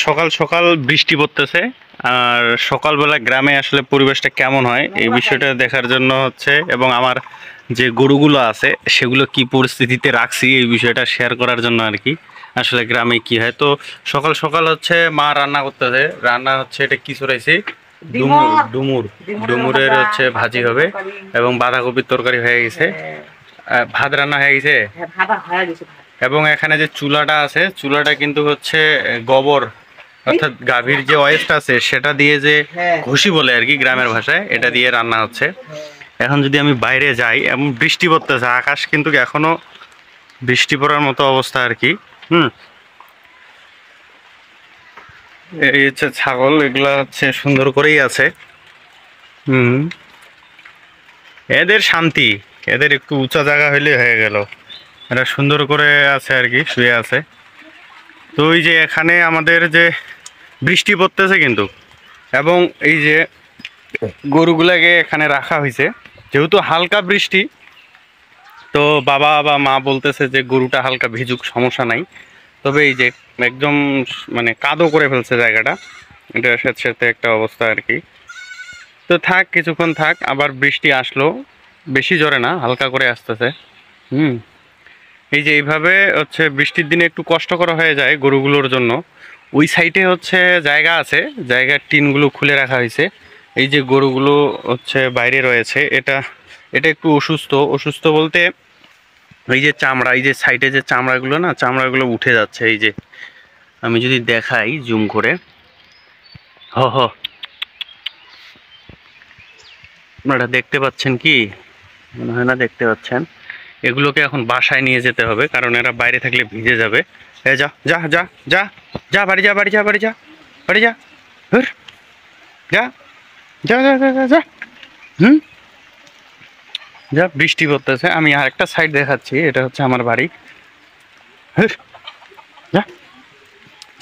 সকাল সকাল বৃষ্টি পড়তেছে। আর সকালবেলা গ্রামে আসলে পরিবেশটা কেমন হয় এই বিষয়টা দেখার জন্য হচ্ছে, এবং আমার যে গরুগুলো আছে সেগুলো কি পরিস্থিতিতে রাখছি এই বিষয়টা শেয়ার করার জন্য আর কি। আসলে গ্রামে কি হয়, তো সকাল সকাল হচ্ছে মা রান্না করতেছে। রান্না হচ্ছে, এটা কি চড়াইছি, ডুমুর ডুমুর ডুমুরের হচ্ছে ভাজি হবে, এবং বাঁধাকপির তরকারি হয়ে গেছে। ভাত রান্না হয়ে গেছে। এবং এখানে যে চুলাটা আছে, চুলাটা কিন্তু হচ্ছে গোবর, অর্থাৎ গাভীর যে ওয়েস্ট আছে সেটা দিয়ে, যে ঘষি বলে আর কি গ্রামের ভাষায়, এটা দিয়ে রান্না হচ্ছে। এখন যদি আমি বাইরে যাই, এমন বৃষ্টি পড়তেছে, আকাশ কিন্তু এখনো বৃষ্টি পড়ার মতো অবস্থা আর কি। এই হচ্ছে ছাগল, এগুলা হচ্ছে সুন্দর করেই আছে। এদের শান্তি, এদের একটু উঁচা জায়গা হইলে হয়ে গেল। এরা সুন্দর করে আছে আর কি, শুয়ে আছে। তো ওই যে এখানে আমাদের যে বৃষ্টি পড়তেছে কিন্তু, এবং এই যে গরুগুলাকে এখানে রাখা হয়েছে, যেহেতু হালকা বৃষ্টি, তো বাবা বা মা বলতেছে যে গরুটা হালকা ভিজুক, সমস্যা নাই। তবে এই যে একদম মানে কাদো করে ফেলছে জায়গাটা, এটা সাথে সাথে একটা অবস্থা আর কি। তো থাক, কিছুক্ষণ থাক, আবার বৃষ্টি আসলো, বেশি জোরে না, হালকা করে আসতেছে। এই যে এইভাবে হচ্ছে বৃষ্টির দিনে একটু কষ্টকর হয়ে যায় গরুগুলোর জন্য। ওই সাইডে হচ্ছে জায়গা আছে, জায়গার টিনগুলো খুলে রাখা হয়েছে। এই যে গরুগুলো হচ্ছে বাইরে রয়েছে, এটা এটা একটু অসুস্থ। অসুস্থ বলতে এই যে চামড়া, এই যে সাইডে যে চামড়াগুলো না, চামড়াগুলো উঠে যাচ্ছে। এই যে আমি যদি দেখাই জুম করে, হ হ, আপনারা দেখতে পাচ্ছেন কি? মনে হয় না দেখতে পাচ্ছেন। এগুলোকে এখন বাসায় নিয়ে যেতে হবে, কারণ এরা বাইরে থাকলে ভিজে যাবে। এ যা যা যা যা যা, বাড়ি যা, বাড়ি যা, বাড়ি যা, বাড়ি যা, যা যা যা যা যা যা। যা, বৃষ্টি পড়তেছে। আমি আরেকটা সাইড দেখাচ্ছি, এটা হচ্ছে আমার বাড়ি। যা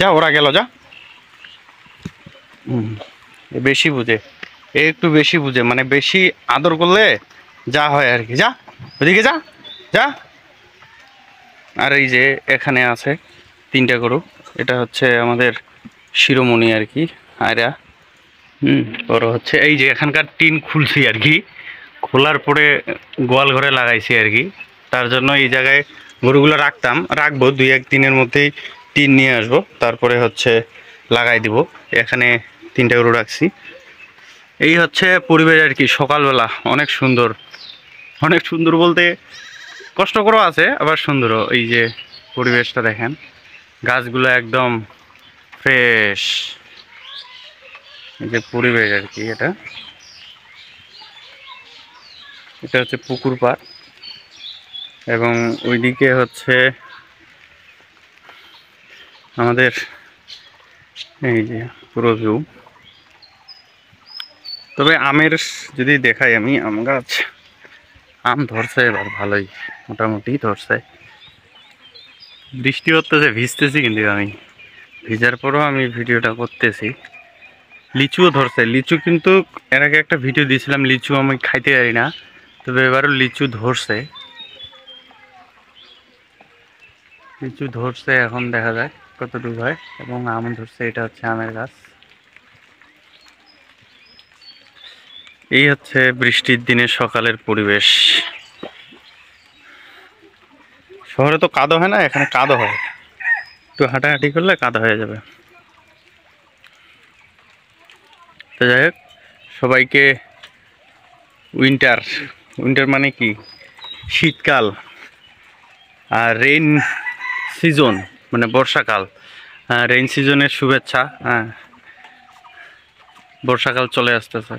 যা, ওরা গেল, যা। বেশি বুঝে, এ একটু বেশি বুঝে, মানে বেশি আদর করলে যা হয় আর কি। যা, ওদিকে যা যা। আর এই যে এখানে আছে 3টা গরু, এটা হচ্ছে আমাদের শিরোমণি আর কি, আয়রা। ওরা হচ্ছে এই যে এখানকার টিন খুলছি আর কি, খোলার পরে গোয়াল ঘরে লাগাইছি আর কি। তার জন্য এই জায়গায় গরুগুলো রাখবো 2-1 দিনের মধ্যেই টিন নিয়ে আসবো, তারপরে হচ্ছে লাগাই দিব। এখানে 3টা গরু রাখছি। এই হচ্ছে পরিবেশ আর কি, সকালবেলা অনেক সুন্দর। অনেক সুন্দর বলতে কষ্টকরও আছে, আবার সুন্দরও। এই যে পরিবেশটা দেখেন, গাছগুলো একদম ফ্রেশ। এই যে পরিবেশ আর কি, এটা এটা হচ্ছে পুকুর পাড়, এবং ওইদিকে হচ্ছে আমাদের এই যে পুরো ভিউ। তবে আমের যদি দেখাই, আমি আম গাছ, আম ধরছে এবার ভালোই, মোটামুটি ধরছে। বৃষ্টি হতেছে, ভিজতেছি, কিন্তু আমি ভিজার পরও আমি ভিডিওটা করতেছি। লিচুও ধরছে, লিচু কিন্তু এর আগে একটা ভিডিও দিয়েছিলাম, লিচু আমি খাইতে পারি না, তবে এবারও লিচু ধরছে। লিচু ধরছে, এখন দেখা যায় কতটুকু হয়। এবং আম ধরছে, এটা হচ্ছে আমের গাছ। এই হচ্ছে বৃষ্টির দিনে সকালের পরিবেশ। শহরে তো কাদো হয় না, এখানে কাদো হয়, একটু হাঁটাহাঁটি করলে কাদো হয়ে যাবে। তো যাই হোক, সবাইকে উইন্টার, উইন্টার মানে কি, শীতকাল, আর রেইন সিজন মানে বর্ষাকাল, রেইন সিজনের শুভেচ্ছা। বর্ষাকাল চলে আসতেছে।